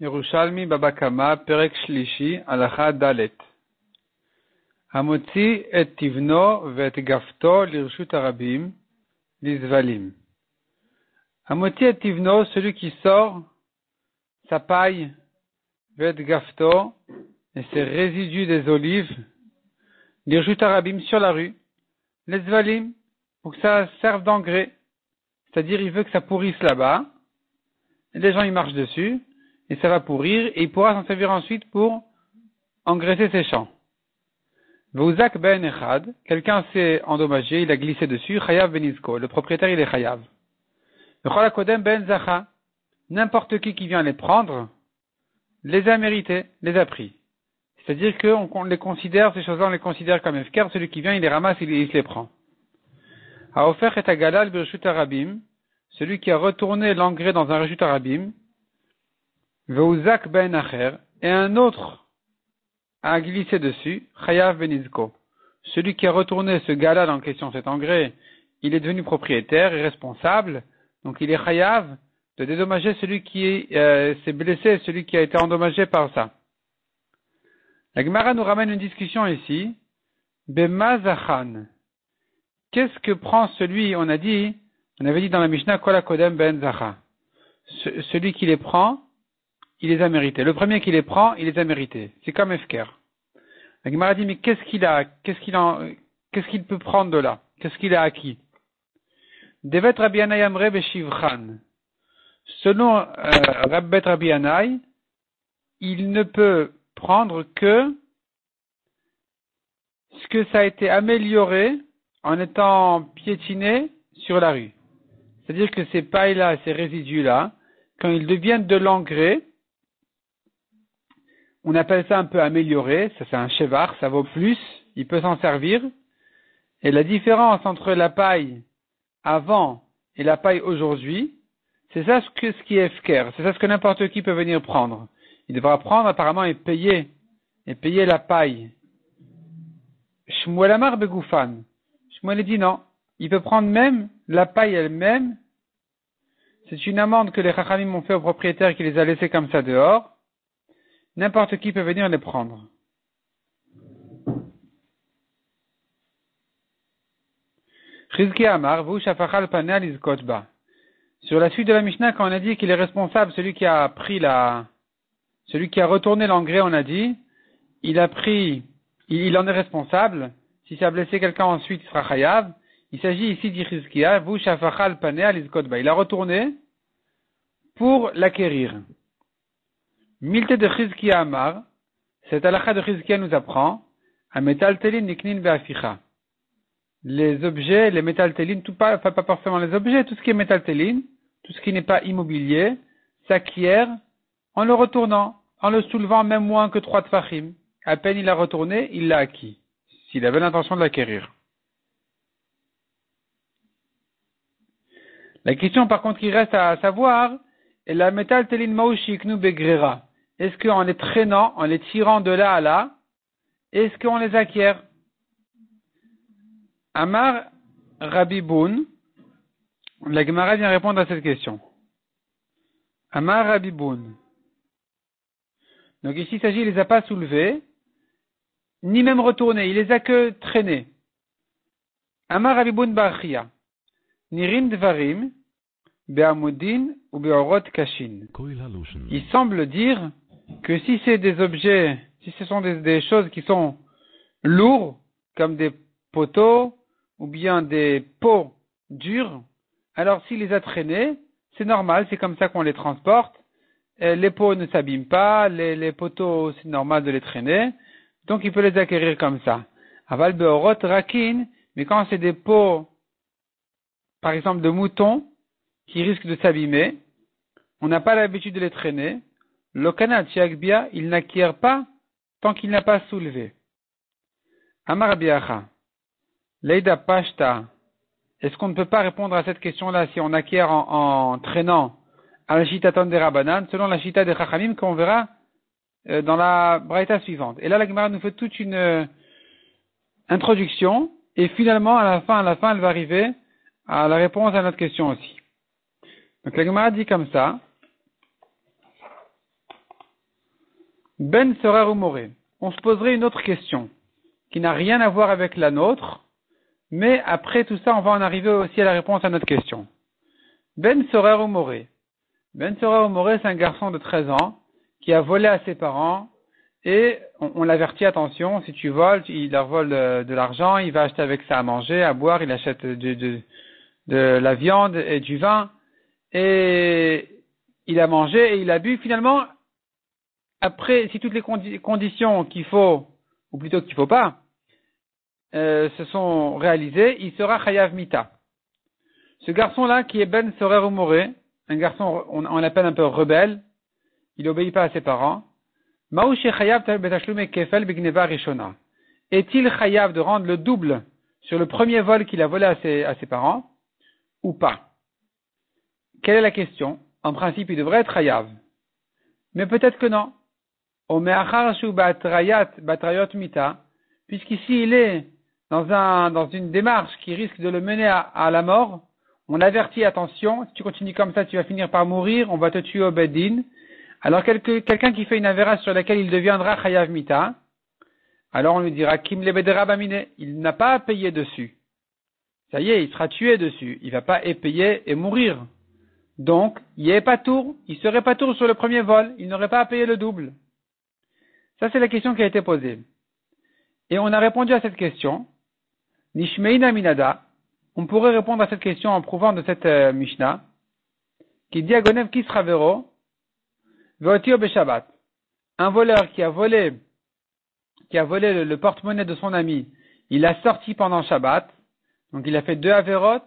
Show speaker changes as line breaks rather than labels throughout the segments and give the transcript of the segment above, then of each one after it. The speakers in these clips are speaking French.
Yerushalmi Baba Kama Perek Shlishi Halacha Dalet. Hamotzi et tivno ve'et gafto lirshut harabim lizvalim. Hamotzi et tivno, celui qui sort sa paille, ve'et gafto et ses résidus des olives, lirshut harabim sur la rue, lizvalim, pour que ça serve d'engrais. C'est-à-dire, il veut que ça pourrisse là-bas, et les gens ils marchent dessus, et ça va pourrir, et il pourra s'en servir ensuite pour engraisser ses champs. Veuzak ben echad, quelqu'un s'est endommagé, il a glissé dessus, chayav benizko, le propriétaire il est chayav. Vechol hakodem ben zacha, n'importe qui vient les prendre, les a mérités, les a pris. C'est-à-dire qu'on les considère, ces choses-là on les considère comme efker, celui qui vient il les ramasse, il se les prend. Haofer et agalal birshut harabim, celui qui a retourné l'engrais dans un reshut harabim, Veuzak ben acher, et un autre a glissé dessus, chayav benizko. Celui qui a retourné ce galal en question, cet engrais, il est devenu propriétaire et responsable, donc il est chayav de dédommager celui qui s'est blessé, celui qui a été endommagé par ça. La Gemara nous ramène une discussion ici, bemazachan. Qu'est-ce que prend celui, on avait dit dans la Mishnah, kol hakodem ben zacha. Celui qui les prend, il les a mérités. Le premier qui les prend, il les a mérités. C'est comme Efker. La Gemara dit, mais qu'est-ce qu'il peut prendre de là? Qu'est-ce qu'il a acquis? Devet Rabbi Yanai Amre Beshivchan. Selon Rabbet Rabbi Yanai, il ne peut prendre que ce que ça a été amélioré en étant piétiné sur la rue. C'est-à-dire que ces pailles-là, ces résidus-là, quand ils deviennent de l'engrais, on appelle ça un peu amélioré, ça c'est un chevar, ça vaut plus, il peut s'en servir. Et la différence entre la paille avant et la paille aujourd'hui, c'est ça ce qui est efker, c'est ça ce que n'importe qui peut venir prendre. Il devra prendre apparemment et payer la paille. Shmuel Amar Begoufan. Shmuel dit non, il peut prendre même la paille elle-même. C'est une amende que les chachamim ont fait au propriétaire qui les a laissés comme ça dehors. N'importe qui peut venir les prendre. Chizki Amar, vous shafachal panel izkotba. Sur la suite de la Mishnah, quand on a dit qu'il est responsable, celui qui a retourné l'engrais, on a dit, il en est responsable. Si ça a blessé quelqu'un ensuite, il sera chayav. Il s'agit ici d'Chizkiya, vous shafachal panel izkotba. Il a retourné pour l'acquérir. Milte de Chizkiya Amar, cette halakha de Chizkiya nous apprend, à metaltelin niknin be'aficha. Les objets, les métaltelines, pas forcément les objets, tout ce qui est métalteline, tout ce qui n'est pas immobilier, s'acquiert en le retournant, en le soulevant même moins que 3 tfachim. À peine il a retourné, il l'a acquis, s'il avait l'intention de l'acquérir. La question par contre qui reste à savoir, est la métalteline maushiknu begrera. Est-ce qu'en les traînant, en les tirant de là à là, est-ce qu'on les acquiert? Amar Rabbi Boun, la Gemara vient répondre à cette question. Amar Rabbi Boun. Donc ici il s'agit, il les a pas soulevés, ni même retournés, il les a que traînés. Amar Rabbi Boun Bachia. Nirin Dvarim, Be'amudin ou Be'orot Kashin. Il semble dire que si c'est des objets, si ce sont des choses qui sont lourds, comme des poteaux, ou bien des pots durs, alors s'il les a traînés, c'est normal, c'est comme ça qu'on les transporte. Les pots ne s'abîment pas, les poteaux, c'est normal de les traîner, donc il peut les acquérir comme ça. Aval be'orot rakin, mais quand c'est des pots, par exemple de moutons, qui risquent de s'abîmer, on n'a pas l'habitude de les traîner, l'okanat shiakbia, il n'acquiert pas tant qu'il n'a pas soulevé. Amar biacha. Leida Pashta, est-ce qu'on ne peut pas répondre à cette question-là si on acquiert en traînant à la Shitaton des Rabbanan, selon la Shita des Chachamim qu'on verra dans la Braïta suivante. Et là, la Gemara nous fait toute une introduction, et finalement, à la fin, elle va arriver à la réponse à notre question aussi. Donc la Gemara dit comme ça, Ben Sorer ou Moré. On se poserait une autre question, qui n'a rien à voir avec la nôtre, mais après tout ça, on va en arriver aussi à la réponse à notre question. Ben Sorer ou Moré. Ben Sorer ou Moré, c'est un garçon de 13 ans, qui a volé à ses parents, et on l'avertit, attention, si tu voles, il leur vole de l'argent, il va acheter avec ça à manger, à boire, il achète de la viande et du vin, et il a mangé et il a bu. Finalement, après, si toutes les conditions qu'il faut, ou plutôt qu'il ne faut pas, se sont réalisées, il sera chayav mita. Ce garçon-là, qui est Ben Sorer ou Moré, un garçon, on l'appelle un peu rebelle, il n'obéit pas à ses parents. Est-il chayav de rendre le double sur le premier vol qu'il a volé à ses parents, ou pas? Quelle est la question? En principe, il devrait être chayav. Mais peut-être que non. Puisqu'ici il est dans une démarche qui risque de le mener à la mort, on l'avertit, attention, si tu continues comme ça, tu vas finir par mourir, on va te tuer au Beddin. Alors quelqu'un qui fait une avéra sur laquelle il deviendra chayav mita, alors on lui dira Kim le bedera bamine, il n'a pas à payer dessus. Ça y est, il sera tué dessus, il va pas payer et mourir. Donc, il serait pas tour sur le premier vol, il n'aurait pas à payer le double. Ça, c'est la question qui a été posée. Et on a répondu à cette question. Nishmeina minada. On pourrait répondre à cette question en prouvant de cette Mishnah, qui dit à Gonev Kisravero, Veotio Beshabbat. Un voleur qui a volé le porte-monnaie de son ami, il l'a sorti pendant Shabbat, donc il a fait 2 averot,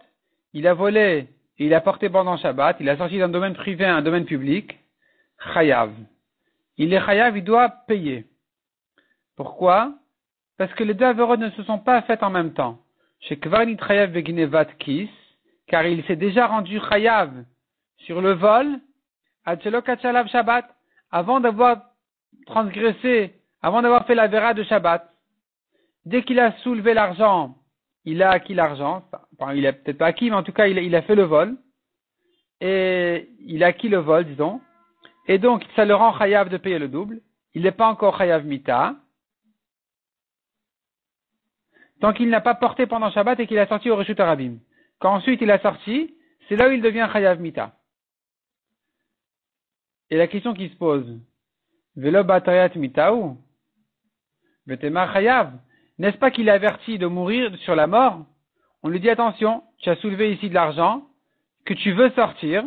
il a volé et il a porté pendant Shabbat, il a sorti d'un domaine privé à un domaine public, chayav. Il est chayav, il doit payer. Pourquoi? Parce que les 2 averot ne se sont pas faites en même temps. Chez Kvarnit chayav beginevat kis, car il s'est déjà rendu chayav sur le vol, Achelo Kachalav Shabbat, avant d'avoir transgressé, avant d'avoir fait la vera de Shabbat. Dès qu'il a soulevé l'argent, il a acquis l'argent, enfin, il a peut-être pas acquis, mais en tout cas, il a fait le vol, et il a acquis le vol, disons, et donc, ça le rend chayav de payer le double. Il n'est pas encore chayav mita, tant qu'il n'a pas porté pendant Shabbat et qu'il a sorti au Reshut Harabim. Quand ensuite il a sorti, c'est là où il devient chayav mita. Et la question qui se pose, Velo batayat mitaou, vetema chayav, n'est-ce pas qu'il est averti de mourir sur la mort? On lui dit attention, tu as soulevé ici de l'argent, que tu veux sortir.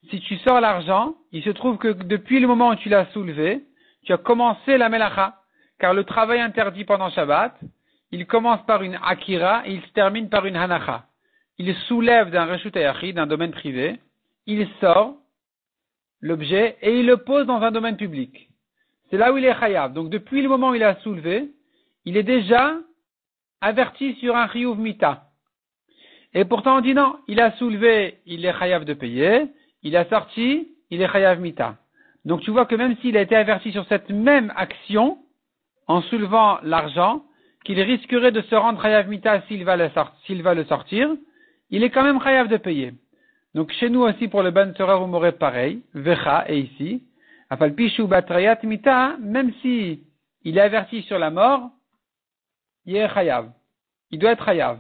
Si tu sors l'argent, il se trouve que depuis le moment où tu l'as soulevé, tu as commencé la melacha, car le travail interdit pendant Shabbat, il commence par une akira et il se termine par une hanacha. Il soulève d'un reshut hayachid, d'un domaine privé, il sort l'objet et il le pose dans un domaine public. C'est là où il est chayav. Donc depuis le moment où il a soulevé, il est déjà averti sur un chiyuv mita. Et pourtant on dit non, il a soulevé, il est chayav de payer, il a sorti, il est chayav mita. Donc tu vois que même s'il a été averti sur cette même action, en soulevant l'argent, qu'il risquerait de se rendre chayav mita s'il va le sortir, il est quand même chayav de payer. Donc chez nous aussi pour le Ben Sorer ou Moré pareil, vecha et ici, afal pishu batrayat mita, même si il est averti sur la mort, il est chayav. Il doit être chayav.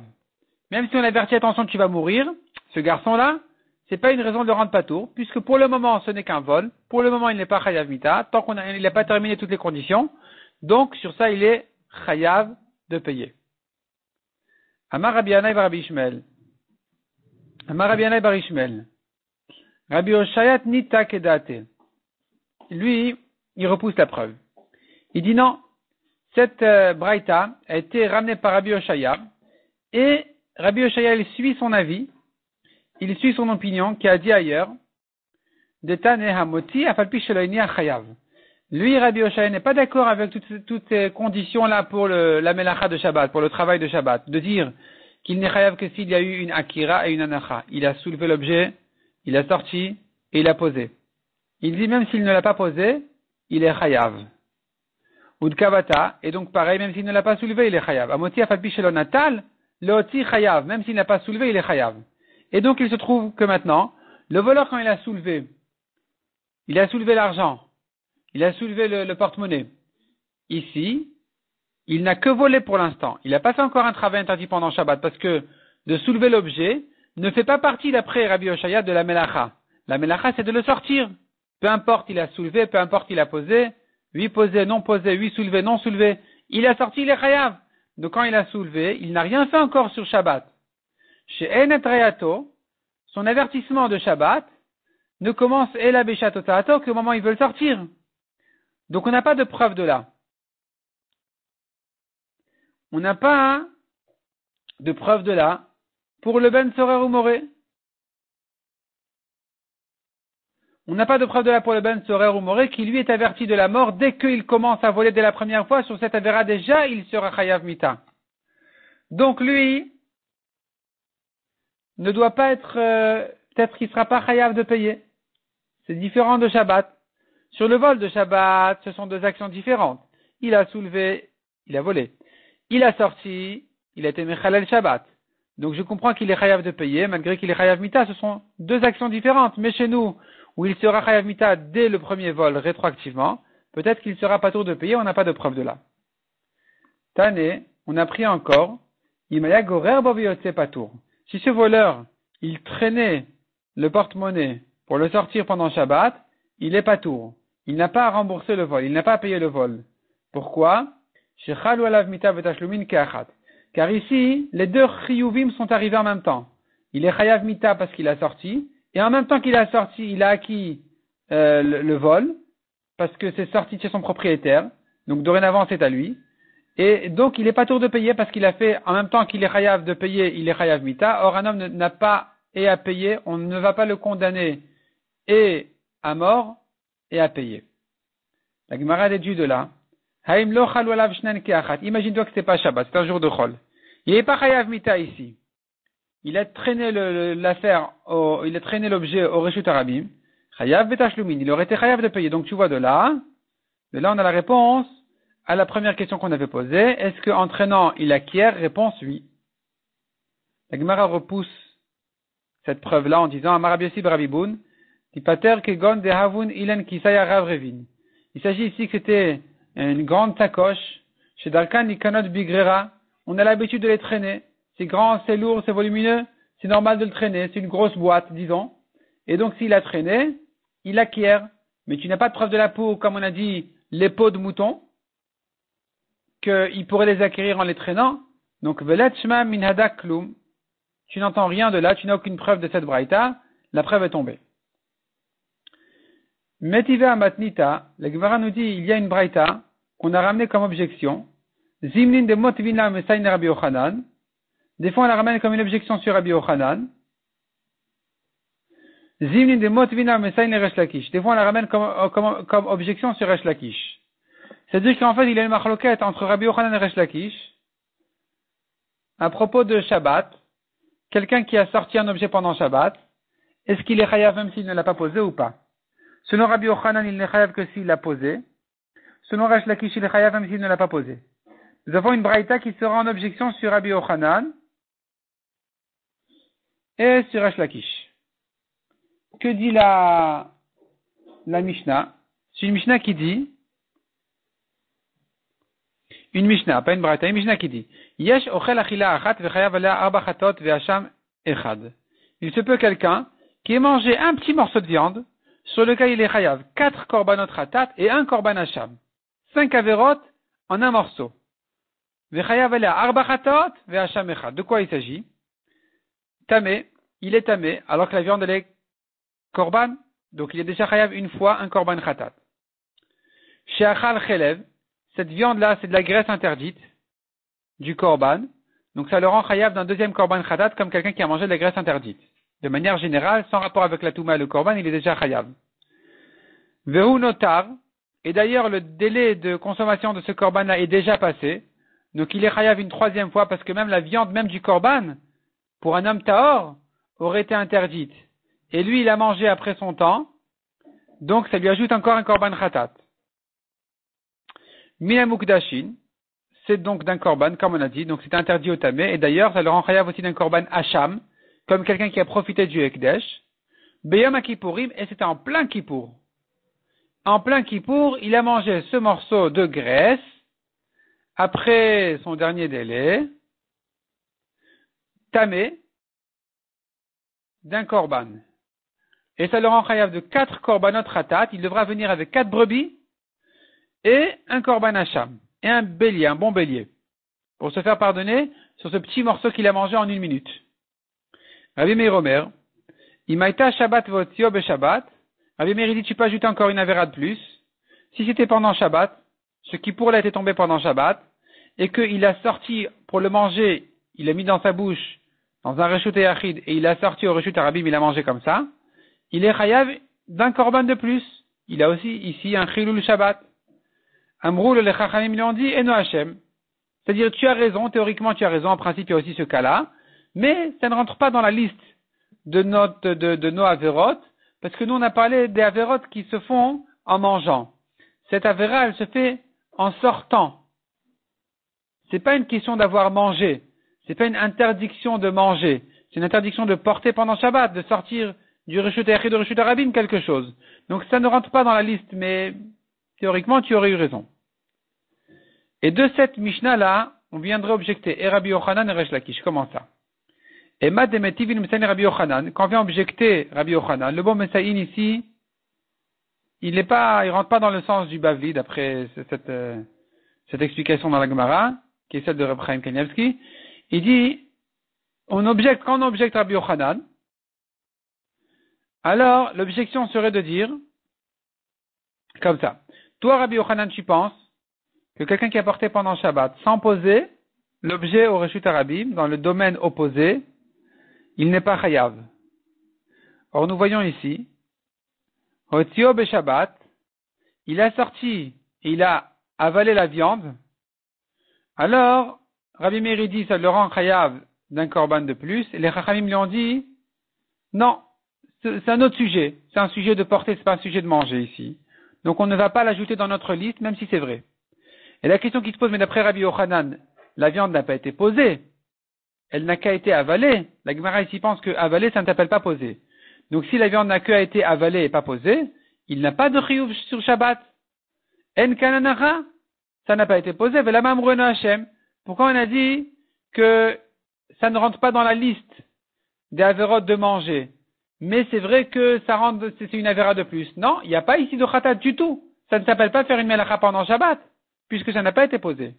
Même si on avertit attention tu vas mourir, ce garçon-là, c'est pas une raison de le rendre patour, puisque pour le moment ce n'est qu'un vol, pour le moment il n'est pas chayav mita, tant qu'il n'a pas terminé toutes les conditions, donc sur ça il est chayav de payer. Amar Rabbi Yanai bar Rabbi Ishmael. Amar Rabbi Yanai bar Ishmael. Rabbi Oshayat nita kedate. Lui, il repousse la preuve. Il dit non, cette braïta a été ramenée par Rabbi Oshaya, et Rabbi Oshaya, il suit son avis, il suit son opinion, qui a dit ailleurs, Detane hamoti afalpi sheloini achayav. Lui, Rabbi Oshaya, n'est pas d'accord avec toutes ces conditions-là pour la melacha de Shabbat, pour le travail de Shabbat, de dire qu'il n'est chayav que s'il y a eu une akira et une anacha. Il a soulevé l'objet, il a sorti et il a posé. Il dit même s'il ne l'a pas posé, il est chayav. Udkavata, et donc pareil, même s'il ne l'a pas soulevé, il est chayav. Amoti afalpi shelonatal, leoti chayav, même s'il n'a pas soulevé, il est chayav. Et donc il se trouve que maintenant, le voleur quand il a soulevé l'argent, il a soulevé le porte-monnaie. Ici, il n'a que volé pour l'instant. Il n'a pas fait encore un travail interdit pendant Shabbat parce que de soulever l'objet ne fait pas partie d'après Rabbi Oshaya de la Melacha. La Melacha, c'est de le sortir. Peu importe il a soulevé, peu importe il a posé, 8 posé, non posé, 8 soulevé, non soulevé. Il a sorti, il est chayav. Donc quand il a soulevé, il n'a rien fait encore sur Shabbat. Chez Enet Reyato, son avertissement de Shabbat ne commence Ela Beshato Ta'ato qu'au moment où il veut le sortir. Donc on n'a pas de preuve de là. On n'a pas de preuve de là pour le Ben Sorer ou Moré. On n'a pas de preuve de là pour le Ben Sorer ou Moré qui lui est averti de la mort dès qu'il commence à voler dès la première fois. Sur cette avéra déjà, il sera Chayav Mita. Donc lui ne doit pas être, peut-être qu'il ne sera pas Chayav de payer. C'est différent de Shabbat. Sur le vol de Shabbat, ce sont deux actions différentes. Il a soulevé, il a volé. Il a sorti, il a été Mechalel Shabbat. Donc je comprends qu'il est Chayav de payer, malgré qu'il est Chayav Mita, ce sont deux actions différentes. Mais chez nous, où il sera Chayav Mita dès le premier vol rétroactivement, peut-être qu'il sera pas tour de payer, on n'a pas de preuve de là. Tane, on a pris encore, Imaya Gorer Boviyotse Patour. Si ce voleur, il traînait le porte-monnaie pour le sortir pendant Shabbat, il est patour. Il n'a pas à rembourser le vol, il n'a pas à payer le vol. Pourquoi? Car ici, les deux chiyuvim sont arrivés en même temps. Il est chayav mita parce qu'il a sorti, et en même temps qu'il a sorti, il a acquis le vol, parce que c'est sorti de chez son propriétaire, donc dorénavant c'est à lui, et donc il est pas tour de payer parce qu'il a fait, en même temps qu'il est chayav de payer, il est chayav mita. Or un homme n'a pas et à payer, on ne va pas le condamner et à mort et à payer. La Gemara déduit de là. Imagine-toi que c'est pas Shabbat, c'est un jour de Chol. Il n'est pas chayav mita ici. Il a traîné l'affaire, il a traîné l'objet au Reshut Arabim. Chayav betashlumin. Il aurait été chayav de payer. Donc tu vois de là on a la réponse à la première question qu'on avait posée. Est-ce qu'en traînant il acquiert? Réponse oui. La Gemara repousse cette preuve-là en disant Amar Rabbi Yossi bar Rabbi Boun, Tipater kegon de havun ilen kisaya rav revin. Il s'agit ici que c'était une grande sacoche, chez Darkan Nikanot Bigrera, on a l'habitude de les traîner. C'est grand, c'est lourd, c'est volumineux, c'est normal de le traîner, c'est une grosse boîte, disons. Et donc s'il a traîné, il acquiert. Mais tu n'as pas de preuve de la peau, comme on a dit, les peaux de mouton, qu'il pourrait les acquérir en les traînant. Donc, Velet Shma min hadak klum. Tu n'entends rien de là, tu n'as aucune preuve de cette braïta, la preuve est tombée. Metiva matnita, la Gemara nous dit, il y a une braïta qu'on a ramenée comme objection. Zimnin de motvina mesayn Rabbi Yochanan. Des fois on la ramène comme une objection sur Rabbi Yochanan. Zimnin de motvina mesayn Resh Lakish. Des fois on la ramène comme objection sur Resh Lakish. C'est-à-dire qu'en fait il y a une machloquette entre Rabbi Yochanan et Resh Lakish à propos de Shabbat. Quelqu'un qui a sorti un objet pendant Shabbat, est-ce qu'il est chayav même s'il ne l'a pas posé ou pas? Selon Rabbi Yochanan, il n'est chayav que s'il l'a posé. Selon Resh Lakish, il est chayav même s'il ne l'a pas posé. Nous avons une braïta qui sera en objection sur Rabbi Yochanan et sur Resh Lakish. Que dit la Mishnah? C'est une Mishnah qui dit, une Mishnah, pas une braïta, une Mishnah qui dit, Yesh ochel achila achat vechayav alea arba chatot ve'asham echad. Il se peut quelqu'un qui ait mangé un petit morceau de viande, sur lequel il est chayav 4 korbanot chatat et 1 korban hacham. 5 averot en un morceau. Vechayav alea arba chatot ve'asham echad. De quoi il s'agit? Tamé, il est tamé, alors que la viande elle est korban, donc il est déjà chayav une fois un korban chatat. Sheachal chelev, cette viande-là, c'est de la graisse interdite du korban. Donc ça le rend chayav d'un deuxième korban khatat comme quelqu'un qui a mangé de la graisse interdite. De manière générale, sans rapport avec la touma et le korban, il est déjà chayav. Vehu notar, et d'ailleurs le délai de consommation de ce korban-là est déjà passé. Donc il est chayav une troisième fois parce que même la viande même du korban, pour un homme tahor, aurait été interdite. Et lui, il a mangé après son temps. Donc ça lui ajoute encore un korban khatat. Minamukdashin, c'est donc d'un korban, comme on a dit, donc c'est interdit au tamé, et d'ailleurs, ça le rend chayav aussi d'un korban hacham, comme quelqu'un qui a profité du Ekdesh, Beyom Kippourim, et c'était en plein Kippour. en plein Kippour, il a mangé ce morceau de graisse après son dernier délai, tamé, d'un korban. Et ça le rend chayav de 4 korbanot ratat. Il devra venir avec 4 brebis et un korban hacham. Et un bélier, un bon bélier. Pour se faire pardonner sur ce petit morceau qu'il a mangé en 1 minute. Rabbi Meir Omer, Imaïta Shabbat votio be Shabbat. Rabbi Meir dit, tu peux ajouter encore une avéra de plus. Si c'était pendant Shabbat, ce qui pour l'a été tombé pendant Shabbat, et qu'il a sorti pour le manger, il l'a mis dans sa bouche, dans un reshut yachid, et il a sorti au reshut arabim, il a mangé comme ça, il est chayav d'un korban de plus. Il a aussi ici un chilul Shabbat. Amrou le chachamim lui ont dit, Eno Hashem. C'est-à-dire, tu as raison, théoriquement tu as raison, en principe il y a aussi ce cas-là, mais ça ne rentre pas dans la liste de nos avérotes, parce que nous on a parlé des avérotes qui se font en mangeant. Cette avéra, elle se fait en sortant. C'est pas une question d'avoir mangé. C'est pas une interdiction de manger. C'est une interdiction de porter pendant Shabbat, de sortir du reshut yachid, de reshut arabim quelque chose. Donc ça ne rentre pas dans la liste, mais théoriquement tu aurais eu raison. Et de cette Mishnah-là, on viendrait objecter et Rabbi Yochanan et Resh Lakish. Comment ça? Et Mad Demetivin Messaïn Rabbi Yochanan, quand on vient objecter Rabbi Yochanan, le bon Messaïn ici, il rentre pas dans le sens du Bavli, d'après cette explication dans la Gemara, qui est celle de Reb Chaim Kanievski. Il dit, quand on objecte Rabbi Yochanan, alors l'objection serait de dire, comme ça, toi Rabbi Yochanan, tu penses que quelqu'un qui a porté pendant Shabbat, sans poser l'objet au reshut arabim, dans le domaine opposé, il n'est pas chayav. Or, nous voyons ici, Otio be Shabbat, il a sorti et il a avalé la viande, alors, Rabbi Meir dit, ça le rend chayav d'un korban de plus, et les chachamim lui ont dit, non, c'est un autre sujet, c'est un sujet de porter, c'est pas un sujet de manger ici. Donc on ne va pas l'ajouter dans notre liste, même si c'est vrai. Et la question qui se pose, mais d'après Rabbi Yochanan, la viande n'a pas été posée. Elle n'a qu'à été avalée. La Gemara ici pense que avaler, ça ne s'appelle pas poser. Donc si la viande n'a qu'à été avalée et pas posée, il n'a pas de chiyuv sur Shabbat. En kananacha, ça n'a pas été posé. Velamam rueno Hashem. Pourquoi on a dit que ça ne rentre pas dans la liste des avérotes de manger? Mais c'est vrai que ça rentre, c'est une avéra de plus. Non, il n'y a pas ici de khatat du tout. Ça ne s'appelle pas faire une melacha pendant Shabbat, puisque ça n'a pas été posé.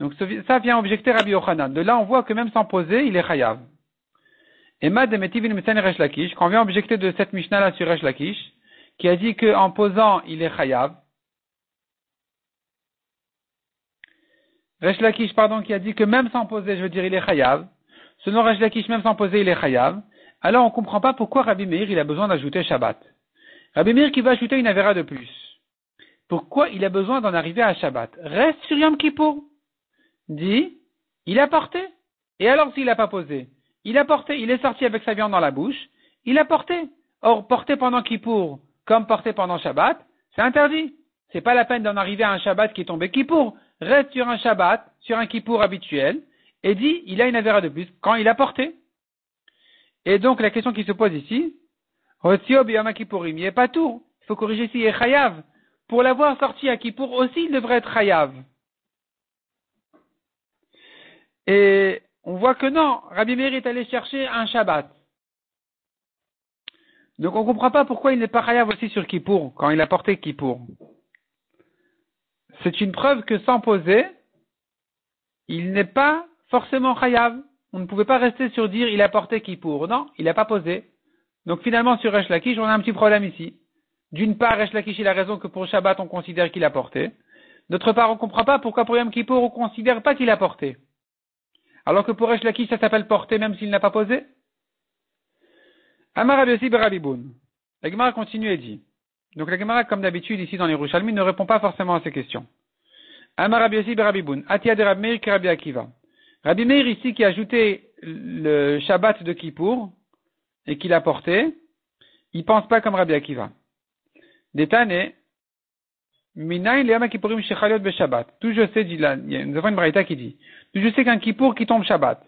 Donc ça vient objecter Rabbi Yochanan. De là, on voit que même sans poser, il est chayav. Et Mad de Metivin Mesen Resh Lakish, quand on vient objecter de cette Mishnah-là sur Resh Lakish, qui a dit qu'en posant, il est chayav. Resh Lakish, qui a dit que même sans poser, je veux dire, il est chayav. Selon Resh Lakish, même sans poser, il est chayav. Alors, on ne comprend pas pourquoi Rabbi Meir, il a besoin d'ajouter Shabbat. Rabbi Meir qui va ajouter une avéra de plus. Pourquoi il a besoin d'en arriver à Shabbat? Reste sur Yom Kippour. Dit, il a porté. Et alors s'il n'a pas posé? Il a porté, il est sorti avec sa viande dans la bouche, il a porté. Or, porter pendant Kippour, comme porter pendant Shabbat, c'est interdit. C'est pas la peine d'en arriver à un Shabbat qui est tombé Kippour. Reste sur un Shabbat, sur un Kippour habituel, et dit, il a une avéra de plus quand il a porté. Et donc, la question qui se pose ici, Hotzio biyama Kippourim, il est pas tout. Il faut corriger ici, il est chayav. Pour l'avoir sorti à Kippour aussi, il devrait être chayav. Et on voit que non, Rabbi Meir est allé chercher un Shabbat. Donc on ne comprend pas pourquoi il n'est pas chayav aussi sur Kippour, quand il a porté Kippour. C'est une preuve que sans poser, il n'est pas forcément chayav. On ne pouvait pas rester sur dire il a porté Kippour. Non, il n'a pas posé. Donc finalement sur Resh Lakish, on a un petit problème ici. D'une part, Resh Lakish il a raison que pour Shabbat on considère qu'il a porté. D'autre part, on ne comprend pas pourquoi pour Yom Kippour on ne considère pas qu'il a porté. Alors que pour Resh Lakish ça s'appelle porter même s'il n'a pas posé. Amar Rabbi Yossi Rabbi Boun. La Gemara continue et dit. Donc la Gemara, comme d'habitude ici dans les Yerushalmi, ne répond pas forcément à ces questions. Amar Rabbi Yossi Rabbi Boun. Atia de Rabbi Meir ki Rabbi Akiva. Rabbi Meir ici qui a ajouté le Shabbat de Kippour et qui l'a porté, il pense pas comme Rabbi Akiva. Détane, Minaï le Yom Kippourim shechaliot be Shabbat. Tout je sais, nous avons une braïta qui dit, tout je sais qu'un Kippour qui tombe Shabbat.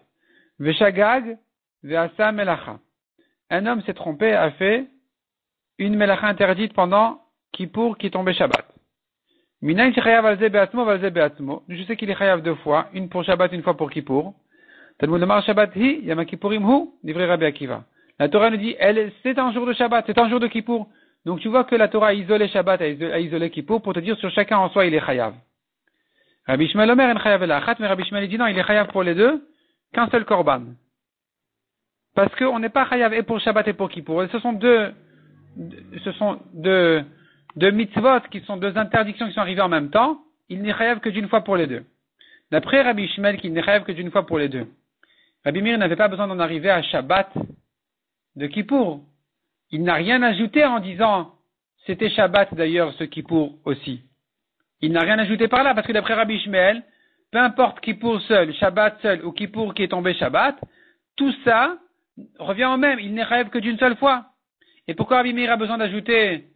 Veshagag, veasa melacha. Un homme s'est trompé, a fait une melacha interdite pendant Kippour qui est tombé Shabbat. Minayin chayav alze be'atzmo valze be'atzmo. Je sais qu'il est chayav 2 fois, une pour Shabbat, une fois pour Kippour. Talmud Lomar Shabbat hi, yama Kippourim hu, livré Rabbi Akiva. La Torah nous dit, c'est un jour de Shabbat, c'est un jour de Kippour. Donc tu vois que la Torah a isolé Shabbat, a isolé Kippour pour te dire sur chacun en soi il est chayav. Rabbi Shmuel Omer en chayav elachat, mais Rabbi Shmuel dit non, il est chayav pour les deux, qu'un seul korban. Parce qu'on n'est pas chayav et pour Shabbat et pour Kippour. Et ce sont deux mitzvot qui sont deux interdictions qui sont arrivées en même temps. Il n'est chayav que d'une fois pour les deux. D'après Rabbi Shmuel, qu'il n'est chayav que d'une fois pour les deux. Rabbi Meir n'avait pas besoin d'en arriver à Shabbat de Kippour. Il n'a rien ajouté en disant c'était Shabbat d'ailleurs ce Kippour aussi. Il n'a rien ajouté par là parce que d'après Rabbi Shmuel, peu importe Kippour seul, Shabbat seul ou Kippour qui est tombé Shabbat, tout ça revient au même. Il n'est chayav que d'une seule fois. Et pourquoi Rabbi Meir a besoin d'ajouter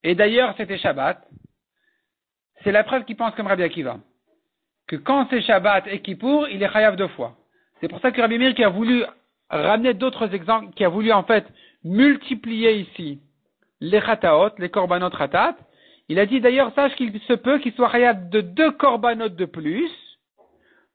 et d'ailleurs c'était Shabbat? C'est la preuve qu'il pense comme Rabbi Akiva. Que quand c'est Shabbat et Kippour, il est chayav 2 fois. C'est pour ça que Rabbi Meir qui a voulu ramener d'autres exemples, qui a voulu en fait multiplier ici les chataot, les korbanot chatat, il a dit d'ailleurs sache qu'il se peut qu'il soit chayav de 2 korbanot de plus,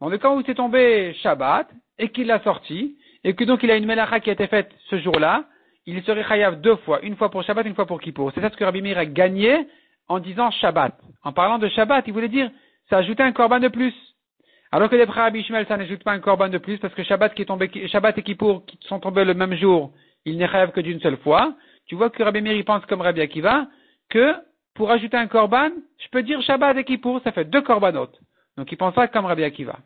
dans le cas où c'est tombé Shabbat, et qu'il l'a sorti, et que donc il a une melacha qui a été faite ce jour-là, il serait chayav 2 fois, une fois pour Shabbat, une fois pour Kippour. C'est ça ce que Rabbi Meir a gagné en disant Shabbat. En parlant de Shabbat, il voulait dire ça ajoutait un korban de plus. Alors que d'après Rabbi Shmuel, ça n'ajoute pas un korban de plus, parce que Shabbat et Kippour qui sont tombés le même jour, il n'est chayav que d'une seule fois. Tu vois que Rabbi Meir, il pense comme Rabbi Akiva, que pour ajouter un korban, je peux dire Shabbat et Kippour, ça fait 2 korbanot. Donc il pense pas comme Rabbi Akiva.